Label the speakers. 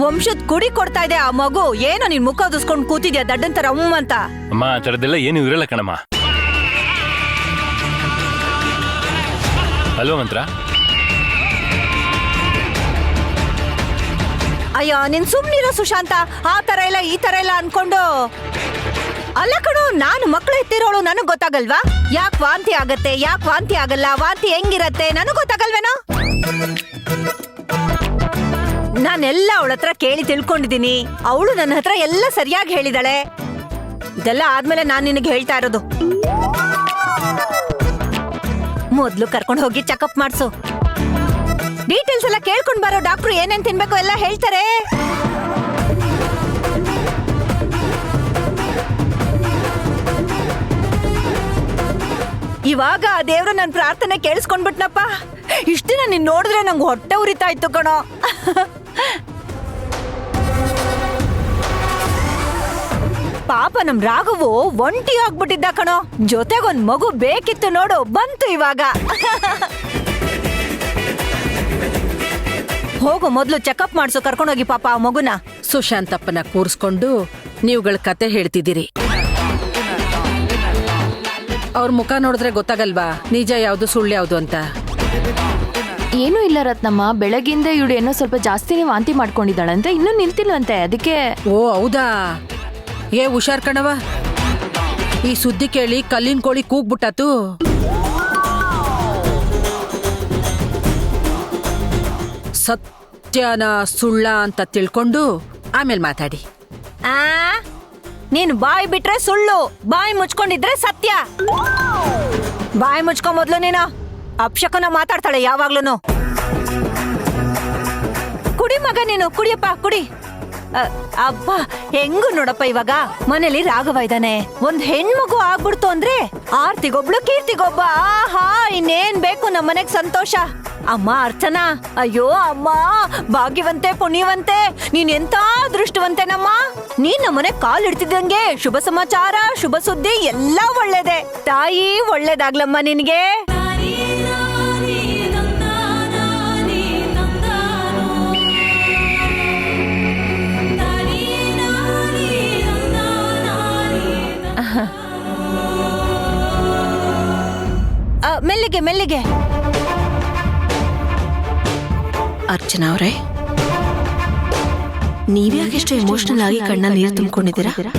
Speaker 1: ವಂಶದ್ ಕುಡಿ ಕೊಡ್ತಾ ಇದೆ ಆ ಮಗು. ಏನೋ ನಿನ್ ಮುಖ ಉದಿಸ್ಕೊಂಡ್ ಕೂತಿದ್ಯಾ ದಡ್ಡನ್ ತರ ಅಂತ.
Speaker 2: ಅಮ್ಮ ಆ ಥರದ್ದೆಲ್ಲ ಏನು ಇರಲ್ಲ ಕಣಮ್ಮ. ಅಲ್ವಾ ಮಂತ್ರ?
Speaker 1: ಅಯ್ಯೋ ನೀನ್ ಸುಮ್ನಿರೋ ಸುಶಾಂತ. ಆ ತರ ಇಲ್ಲ ಈ ತರ ಇಲ್ಲ ಅನ್ಕೊಂಡು. ಅಲ್ಲ ಕಣೋ, ನಾನು ಮಕ್ಳು ಎತ್ತಿರೋಳು, ನನಗ್ ಗೊತ್ತಾಗಲ್ವಾ ಯಾಕೆ ವಾಂತಿ ಆಗತ್ತೆ, ಯಾಕೆ ವಾಂತಿ ಆಗಲ್ಲ, ವಾಂತಿ ಹೆಂಗಿರತ್ತೆ ನನಗ್ ಗೊತ್ತಾಗಲ್ವೇನೋ? ನಾನೆಲ್ಲ ಅವಳ ಹತ್ರ ಕೇಳಿ ತಿಳ್ಕೊಂಡಿದೀನಿ. ಅವಳು ನನ್ನ ಹತ್ರ ಎಲ್ಲ ಸರಿಯಾಗಿ ಹೇಳಿದಾಳೆ. ಇದೆಲ್ಲ ಆದ್ಮೇಲೆ ನಾನ್ ನಿನಗೆ ಹೇಳ್ತಾ ಇರೋದು. ಮೊದ್ಲು ಕರ್ಕೊಂಡು ಹೋಗಿ ಚೆಕಪ್ ಮಾಡ್ಸು. ಡೀಟೇಲ್ಸ್ ಎಲ್ಲ ಕೇಳ್ಕೊಂಡ್ ಬರೋ ಡಾಕ್ಟ್ರು ಏನೇನ್ ತಿನ್ಬೇಕು ಎಲ್ಲ ಹೇಳ್ತಾರೆ. ಇವಾಗ ಆ ದೇವ್ರು ನನ್ ಪ್ರಾರ್ಥನೆ ಕೇಳಿಸ್ಕೊಂಡ್ಬಿಟ್ನಪ್ಪ. ಇಷ್ಟ ದಿನ ನೀನ್ ನೋಡಿದ್ರೆ ನಂಗೆ ಹೊಟ್ಟೆ ಉರಿತಾ ಇತ್ತು ಕಣೋ. ಪಾಪ ನಮ್ ರಾಘವು ಒಂಟಿ ಆಗ್ಬಿಟ್ಟಿದ್ದ ಕಣೋ. ಜೊತೆಗೊಂದ್ ಮಗು ಬೇಕಿತ್ತು ನೋಡು, ಬಂತು ಇವಾಗ. ಹೋಗು ಮೊದ್ಲು ಚೆಕಪ್ ಮಾಡ್ಸು, ಕರ್ಕೊಂಡೋಗಿ ಪಾಪ ಆ ಮಗುನ.
Speaker 3: ಸುಶಾಂತಪ್ಪನ ಕೂರಿಸ್ಕೊಂಡು ನೀವುಗಳ ಕತೆ ಹೇಳ್ತಿದ್ದೀರಿ. ಅವ್ರ ಮುಖ ನೋಡಿದ್ರೆ ಗೊತ್ತಾಗಲ್ವಾ ನಿಜ ಯಾವ್ದು ಸುಳ್ಳು ಯಾವ್ದು ಅಂತ?
Speaker 4: ಏನೂ ಇಲ್ಲ ರತ್ನಮ್ಮ, ಬೆಳಗಿಂದ ಇವಳು ಏನೋ ಸ್ವಲ್ಪ ಜಾಸ್ತಿನೇ ವಾಂತಿ ಮಾಡ್ಕೊಂಡಿದ್ದಾಳಂತೆ, ಇನ್ನೂ ನಿಲ್ತಿಲ್ವಂತೆ, ಅದಕ್ಕೆ.
Speaker 3: ಓ ಹೌದಾ? ಏ ಹುಷಾರ್ ಕಣವ, ಈ ಸುದ್ದಿ ಕೇಳಿ ಕಲ್ಲಿನ ಕೋಳಿ ಕೂಗ್ಬಿಟ್ಟಾತು. ಸತ್ಯನ ಸುಳ್ಳ ಅಂತ ತಿಳ್ಕೊಂಡು ಆಮೇಲೆ ಮಾತಾಡಿ.
Speaker 1: ಆ ನೀನು ಬಾಯಿ ಬಿಟ್ರೆ ಸುಳ್ಳು, ಬಾಯಿ ಮುಚ್ಕೊಂಡಿದ್ರೆ ಸತ್ಯ. ಬಾಯಿ ಮುಚ್ಕೊ ಮೊದ್ಲು. ನೀನು ಅಪ್ಶಕನ ಮಾತಾಡ್ತಾಳೆ ಯಾವಾಗ್ಲೂನು. ಕುಡಿ ಮಗ ನೀನು, ಕುಡಿಯಪ್ಪ ಕುಡಿ. ಅಬ್ಬ ಹೆಂಗು ನೋಡಪ್ಪ, ಇವಾಗ ಮನೇಲಿ ರಾಘವ ಇದ್ದಾನೆ. ಒಂದ್ ಹೆಣ್ಮಗು ಆಗ್ಬಿಡ್ತು ಅಂದ್ರೆ ಆರ್ತಿಗೊಬ್ಳು ಕೀರ್ತಿಗೊಬ್ಬ. ಆಹಾ ಇನ್ನೇನ್ ಬೇಕು ನಮ್ಮನೆಗ್ ಸಂತೋಷ. ಅಮ್ಮ ಅರ್ಚನಾ, ಅಯ್ಯೋ ಅಮ್ಮ ಭಾಗ್ಯವಂತೆ ಪುಣ್ಯವಂತೆ, ನೀನ್ ಎಂತ ಅದೃಷ್ಟವಂತೆನಮ್ಮ. ನೀನ್ ನಮ್ಮನೆ ಕಾಲ್ ಇಡ್ತಿದ್ದಂಗೆ ಶುಭ ಸಮಾಚಾರ, ಶುಭ ಸುದ್ದಿ ಎಲ್ಲ ಒಳ್ಳೇದೆ. ತಾಯಿ ಒಳ್ಳೇದಾಗ್ಲಮ್ಮ ನಿನ್ಗೆ. ಮೆಲ್ಲಿಗೆ ಮೆಲ್ಲಿಗೆ.
Speaker 5: ಅರ್ಚನಾ ಅವರೇ, ನೀವ್ಯಾಕೆಷ್ಟು ಎಮೋಷನಲ್ ಆಗಿ ಕಣ್ಣಲ್ಲಿ ನೀರು ತುಂಬಿಕೊಂಡಿದ್ದೀರಾ?